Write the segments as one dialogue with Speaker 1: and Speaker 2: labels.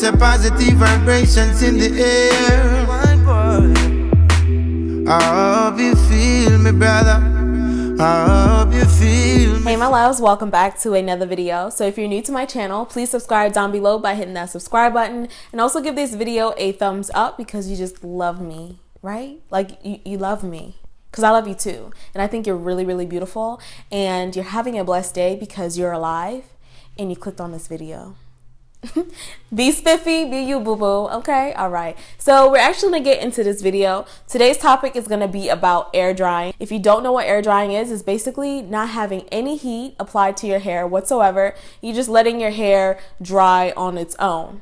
Speaker 1: say positive vibrations in the air. My boy, I hope you feel me, brother. I hope you feel me.
Speaker 2: Hey my loves, welcome back to another video. So if you're new to my channel, please subscribe down below by hitting that subscribe button, and also give this video a thumbs up because you just love me, right? Like you love me because I love you too, and I think you're really beautiful, and you're having a blessed day because you're alive and you clicked on this video. Be spiffy, be you, boo boo. Okay, all right. So we're actually gonna get into this video. Today's topic is gonna be about air drying. If you don't know what air drying is, it's basically not having any heat applied to your hair whatsoever. You're just letting your hair dry on its own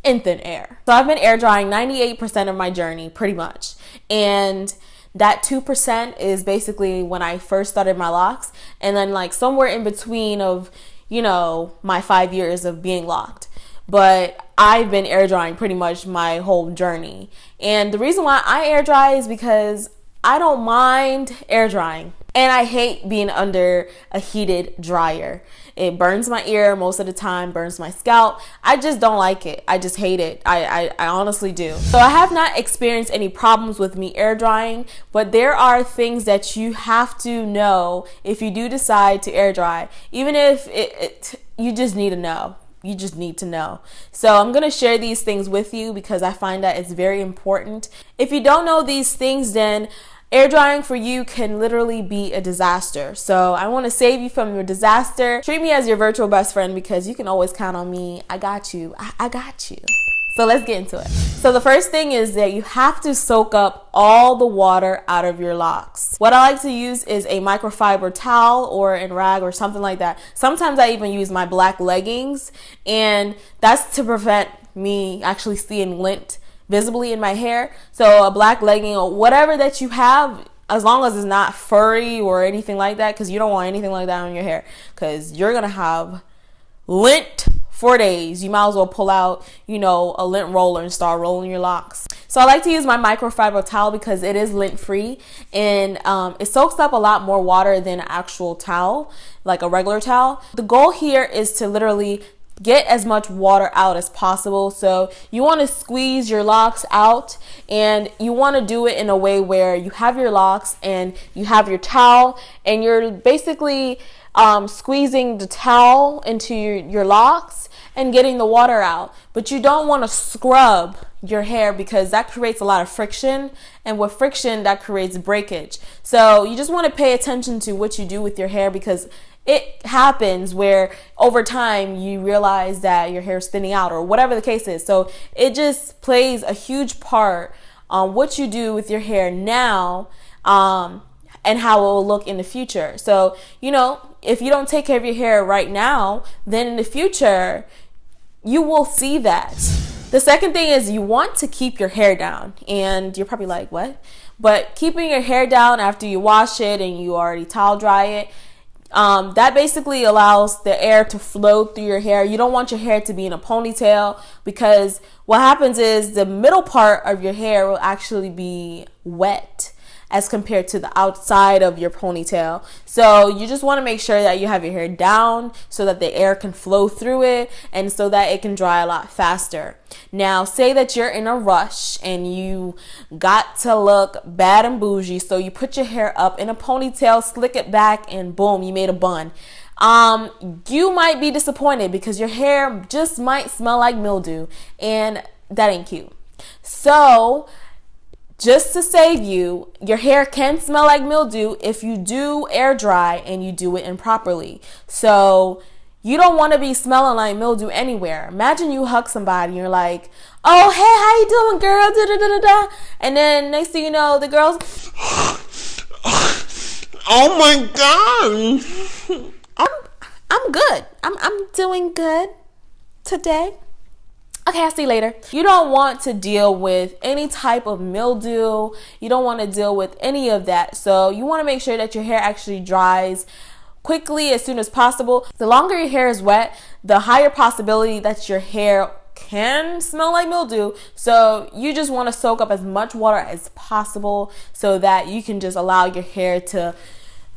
Speaker 2: in thin air. So I've been air drying 98% of my journey, pretty much, and that 2% is basically when I first started my locks, and then like somewhere in between of, you know, my 5 years of being locked. But I've been air drying pretty much my whole journey. And the reason why I air dry is because I don't mind air drying. And I hate being under a heated dryer. It burns my ear most of the time, burns my scalp. I just don't like it. I just hate it. I honestly do. So I have not experienced any problems with me air drying, but there are things that you have to know if you do decide to air dry. Even if you just need to know. You just need to know. So I'm going to share these things with you because I find that it's very important. If you don't know these things, then air drying for you can literally be a disaster. So I want to save you from your disaster. Treat me as your virtual best friend because you can always count on me. I got you. I got you. So let's get into it. So the first thing is that you have to soak up all the water out of your locks. What I like to use is a microfiber towel or a rag or something like that. Sometimes I even use my black leggings, and that's to prevent me actually seeing lint visibly in my hair. So a black legging or whatever that you have, as long as it's not furry or anything like that, because you don't want anything like that on your hair because you're gonna have lint for days. You might as well pull out, you know, a lint roller and start rolling your locks. So I like to use my microfiber towel because it is lint free, and it soaks up a lot more water than an actual towel, like a regular towel. The goal here is to literally get as much water out as possible. So you want to squeeze your locks out, and you want to do it in a way where you have your locks and you have your towel, and you're basically squeezing the towel into your locks and getting the water out. But you don't want to scrub your hair because that creates a lot of friction, and with friction that creates breakage. So you just want to pay attention to what you do with your hair, because it happens where over time you realize that your hair is thinning out or whatever the case is. So it just plays a huge part on what you do with your hair now, and how it will look in the future. So, you know, if you don't take care of your hair right now, then in the future, you will see that. The second thing is you want to keep your hair down. And you're probably like, what? But keeping your hair down after you wash it and you already towel dry it, that basically allows the air to flow through your hair. You don't want your hair to be in a ponytail, because what happens is the middle part of your hair will actually be wet as compared to the outside of your ponytail. So you just want to make sure that you have your hair down so that the air can flow through it and so that it can dry a lot faster. Now, say that you're in a rush and you got to look bad and bougie, so you put your hair up in a ponytail, slick it back, and boom, you made a bun. You might be disappointed because your hair just might smell like mildew, and that ain't cute. So just to save you, your hair can smell like mildew if you do air dry and you do it improperly. So you don't want to be smelling like mildew anywhere. Imagine you hug somebody and you're like, oh, hey, how you doing, girl? Da, da, da, da, da. And then next thing you know, the girl's,
Speaker 1: Oh my God.
Speaker 2: I'm good. I'm doing good today. Okay, I'll see you later. You don't want to deal with any type of mildew. You don't want to deal with any of that. So you want to make sure that your hair actually dries quickly as soon as possible. The longer your hair is wet, the higher possibility that your hair can smell like mildew. So you just want to soak up as much water as possible so that you can just allow your hair to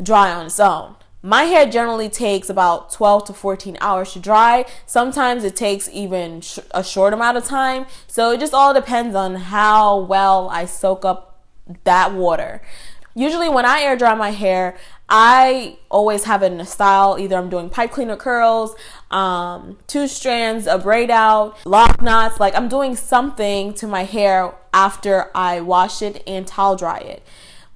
Speaker 2: dry on its own. My hair generally takes about 12 to 14 hours to dry. Sometimes it takes even a short amount of time. So it just all depends on how well I soak up that water. Usually when I air dry my hair, I always have it in a style. Either I'm doing pipe cleaner curls, 2 strands, a braid out, lock knots. Like I'm doing something to my hair after I wash it and towel dry it.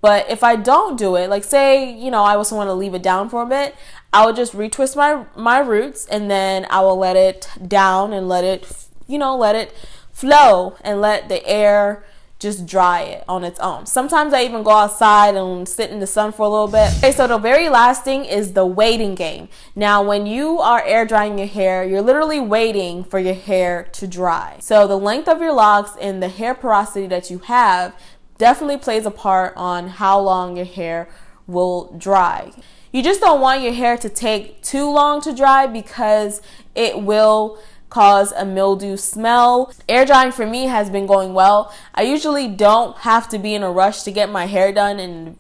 Speaker 2: But if I don't do it, like say, you know, I also want to leave it down for a bit, I will just retwist my roots and then I will let it down and let it, you know, let it flow and let the air just dry it on its own. Sometimes I even go outside and sit in the sun for a little bit. Okay, so the very last thing is the waiting game. Now, when you are air drying your hair, you're literally waiting for your hair to dry. So the length of your locks and the hair porosity that you have definitely plays a part on how long your hair will dry. You just don't want your hair to take too long to dry because it will cause a mildew smell. Air drying for me has been going well. I usually don't have to be in a rush to get my hair done and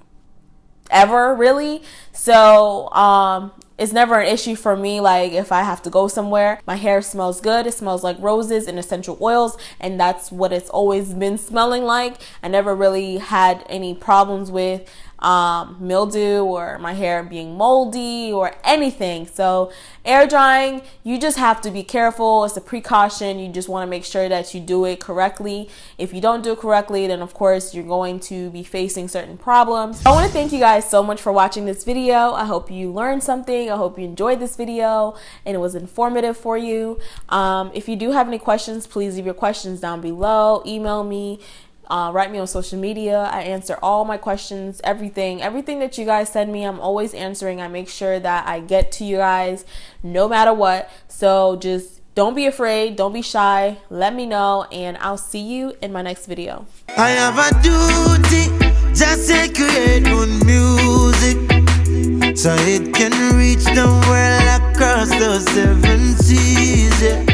Speaker 2: ever really. So it's never an issue for me. Like if I have to go somewhere, my hair smells good. It smells like roses and essential oils, and that's what it's always been smelling like. I never really had any problems with mildew or my hair being moldy or anything. So air drying, you just have to be careful. It's a precaution. You just want to make sure that you do it correctly. If you don't do it correctly, then of course you're going to be facing certain problems. I want to thank you guys so much for watching this video. I hope you learned something. I hope you enjoyed this video and it was informative for you. If you do have any questions, please leave your questions down below. Email me. Write me on social media. I answer all my questions, everything that you guys send me, I'm always answering. I make sure that I get to you guys no matter what. So just don't be afraid, don't be shy, let me know, and I'll see you in my next video.
Speaker 1: I have a duty, just to create good music, so it can reach the world across those 7 seas, yeah.